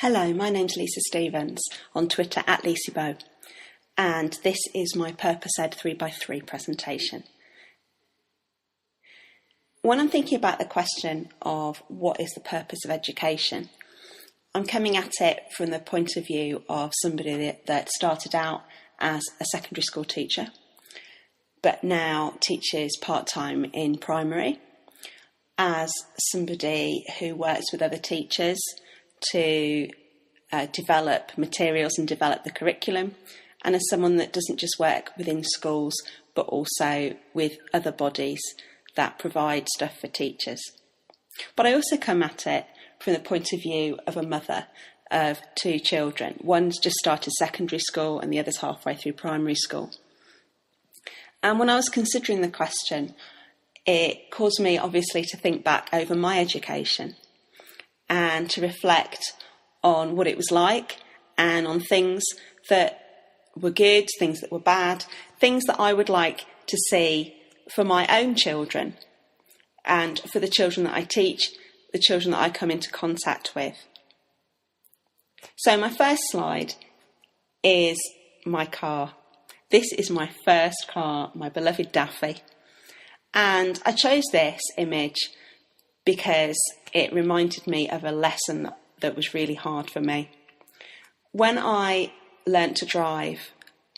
Hello, my name's Lisa Stevens, on Twitter at LisaBow, and this is my Purpose Ed 3x3 presentation. When I'm thinking about the question of what is the purpose of education, I'm coming at it from the point of view of somebody that started out as a secondary school teacher, but now teaches part-time in primary, as somebody who works with other teachers to develop materials and develop the curriculum, and as someone that doesn't just work within schools but also with other bodies that provide stuff for teachers. But I also come at it from the point of view of a mother of two children. One's just started secondary school and the other's halfway through primary school. And when I was considering the question, it caused me obviously to think back over my education and to reflect on what it was like and on things that were good, things that were bad, things that I would like to see for my own children and for the children that I teach, the children that I come into contact with. So my first slide is my car. This is my first car, my beloved Daffy. And I chose this image because it reminded me of a lesson that was really hard for me. When I learnt to drive,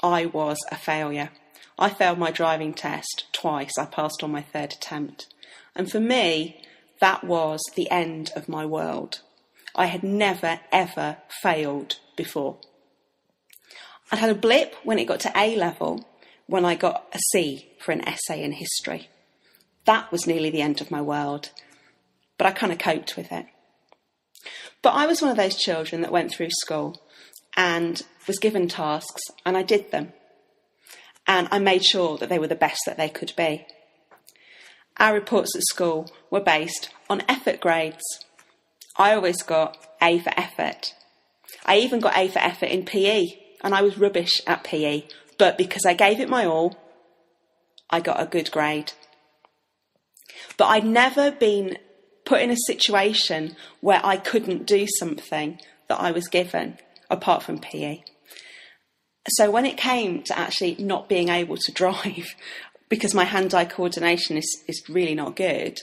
I was a failure. I failed my driving test twice. I passed on my third attempt. And for me, that was the end of my world. I had never, ever failed before. I had a blip when it got to A level, when I got a C for an essay in history. That was nearly the end of my world. But I kind of coped with it. But I was one of those children that went through school and was given tasks and I did them. And I made sure that they were the best that they could be. Our reports at school were based on effort grades. I always got A for effort. I even got A for effort in PE, and I was rubbish at PE. But because I gave it my all, I got a good grade. But I'd never been put in a situation where I couldn't do something that I was given, apart from PE. So when it came to actually not being able to drive, because my hand-eye coordination is really not good,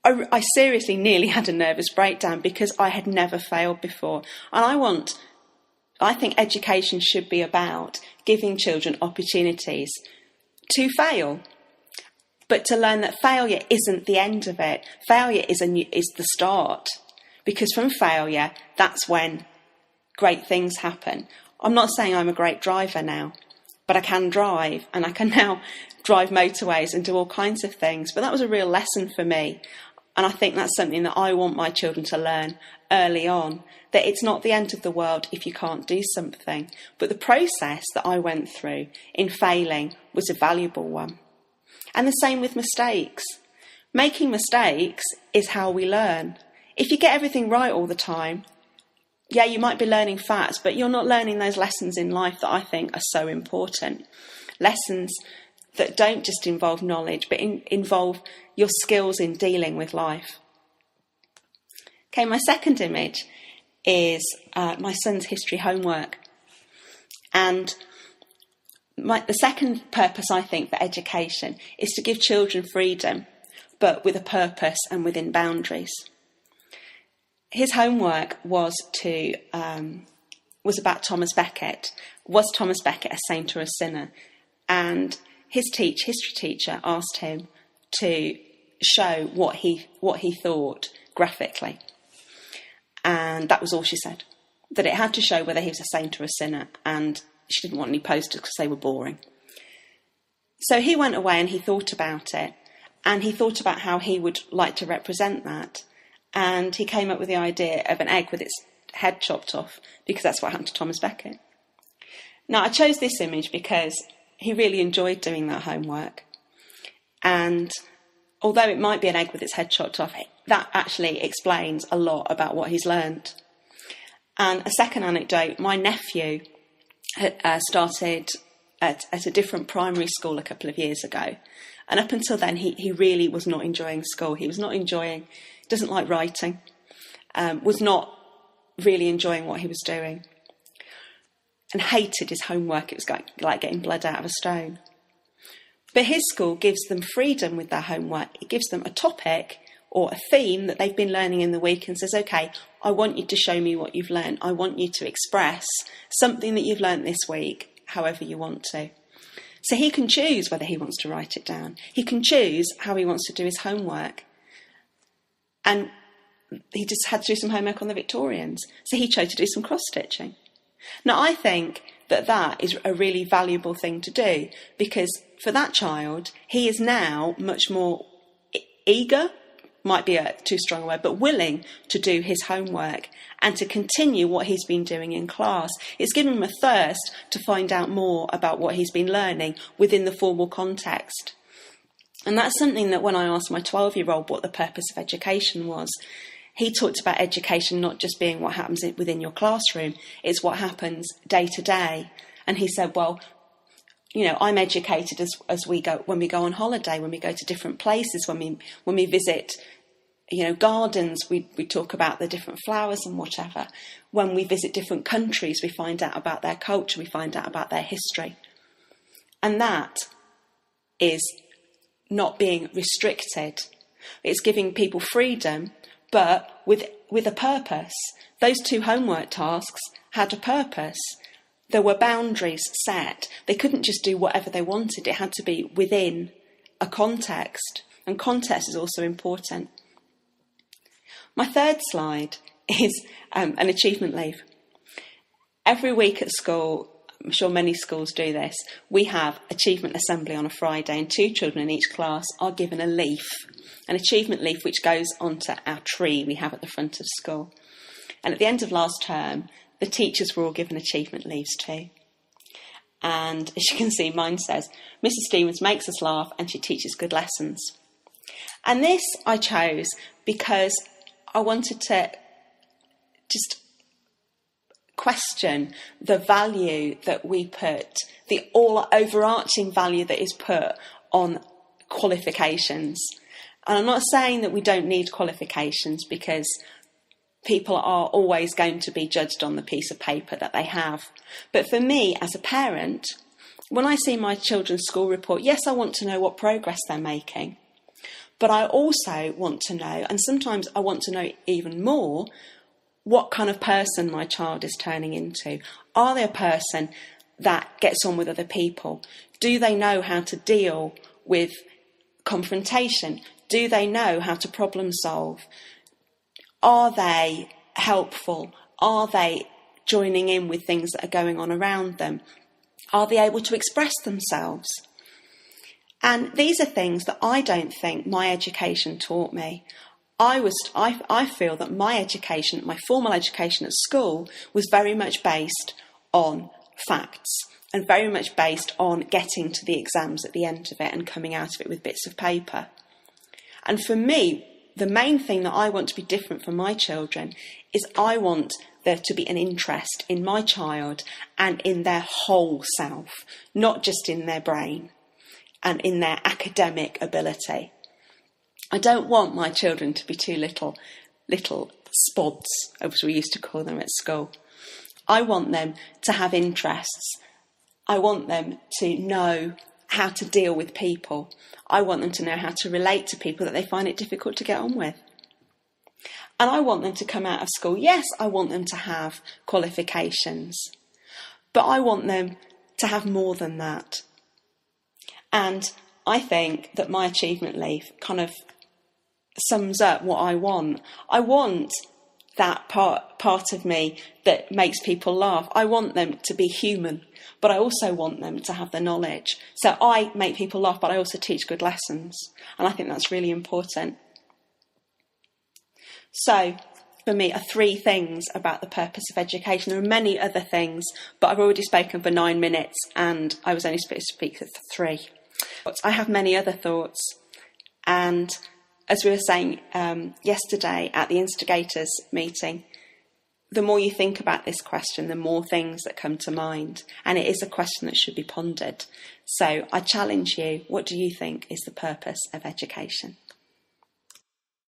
I seriously nearly had a nervous breakdown because I had never failed before. And I think education should be about giving children opportunities to fail, but to learn that failure isn't the end of it. Failure is the start, because from failure, that's when great things happen. I'm not saying I'm a great driver now, but I can drive, and I can now drive motorways and do all kinds of things. But that was a real lesson for me. And I think that's something that I want my children to learn early on, that it's not the end of the world if you can't do something. But the process that I went through in failing was a valuable one. And the same with mistakes. Making mistakes is how we learn. If you get everything right all the time, yeah, you might be learning facts, but you're not learning those lessons in life that I think are so important. Lessons that don't just involve knowledge, but involve your skills in dealing with life. Okay, my second image is my son's history homework. And the second purpose, I think, for education is to give children freedom, but with a purpose and within boundaries. His homework was about Thomas Becket. Was Thomas Becket a saint or a sinner? And his history teacher asked him to show what he thought graphically. And that was all she said, that it had to show whether he was a saint or a sinner, and she didn't want any posters because they were boring. So he went away and he thought about it, and he thought about how he would like to represent that. And he came up with the idea of an egg with its head chopped off, because that's what happened to Thomas Becket. Now, I chose this image because he really enjoyed doing that homework. And although it might be an egg with its head chopped off, that actually explains a lot about what he's learned. And a second anecdote, my nephew started at a different primary school a couple of years ago. And up until then, he really was not enjoying school. He was not enjoying, doesn't like writing, was not really enjoying what he was doing and hated his homework. It was like getting blood out of a stone. But his school gives them freedom with their homework. It gives them a topic or a theme that they've been learning in the week and says, okay, I want you to show me what you've learned. I want you to express something that you've learned this week, however you want to. So he can choose whether he wants to write it down. He can choose how he wants to do his homework. And he just had to do some homework on the Victorians. So he chose to do some cross-stitching. Now, I think that is a really valuable thing to do, because for that child, he is now much more eager, might be a too strong a word, but willing to do his homework and to continue what he's been doing in class. It's given him a thirst to find out more about what he's been learning within the formal context. And that's something that when I asked my 12-year-old what the purpose of education was, he talked about education not just being what happens within your classroom, it's what happens day to day. And he said, well, you know, I'm educated as we go, when we go on holiday, when we go to different places, when we visit, you know, gardens, we talk about the different flowers and whatever. When we visit different countries, we find out about their culture, we find out about their history. And that is not being restricted. It's giving people freedom, but with a purpose. Those 2 homework tasks had a purpose. There were boundaries set. They couldn't just do whatever they wanted. It had to be within a context. And context is also important. My third slide is an achievement leaf. Every week at school, I'm sure many schools do this, we have achievement assembly on a Friday, and 2 children in each class are given a leaf, an achievement leaf which goes onto our tree we have at the front of school. And at the end of last term, the teachers were all given achievement leaves too. And as you can see, mine says, Mrs. Stevens makes us laugh and she teaches good lessons. And this I chose because I wanted to just question the value that we put, the all overarching value that is put on qualifications. And I'm not saying that we don't need qualifications, because people are always going to be judged on the piece of paper that they have. But for me, as a parent, when I see my children's school report, yes, I want to know what progress they're making. But I also want to know, and sometimes I want to know even more, what kind of person my child is turning into. Are they a person that gets on with other people? Do they know how to deal with confrontation? Do they know how to problem solve? Are they helpful? Are they joining in with things that are going on around them? Are they able to express themselves? And these are things that I don't think my education taught me. I feel that my education, my formal education at school, was very much based on facts and very much based on getting to the exams at the end of it and coming out of it with bits of paper. And for me, the main thing that I want to be different for my children is I want there to be an interest in my child and in their whole self, not just in their brain and in their academic ability. I don't want my children to be 2 little spods, as we used to call them at school. I want them to have interests. I want them to know how to deal with people. I want them to know how to relate to people that they find it difficult to get on with. And I want them to come out of school. Yes, I want them to have qualifications, but I want them to have more than that. And I think that my achievement leaf kind of sums up what I want. I want that part of me that makes people laugh. I want them to be human, but I also want them to have the knowledge. So I make people laugh, but I also teach good lessons. And I think that's really important. So for me are 3 things about the purpose of education. There are many other things, but I've already spoken for 9 minutes and I was only supposed to speak for 3. But I have many other thoughts. And as we were saying yesterday at the Instigators meeting, the more you think about this question, the more things that come to mind. And it is a question that should be pondered. So I challenge you, what do you think is the purpose of education?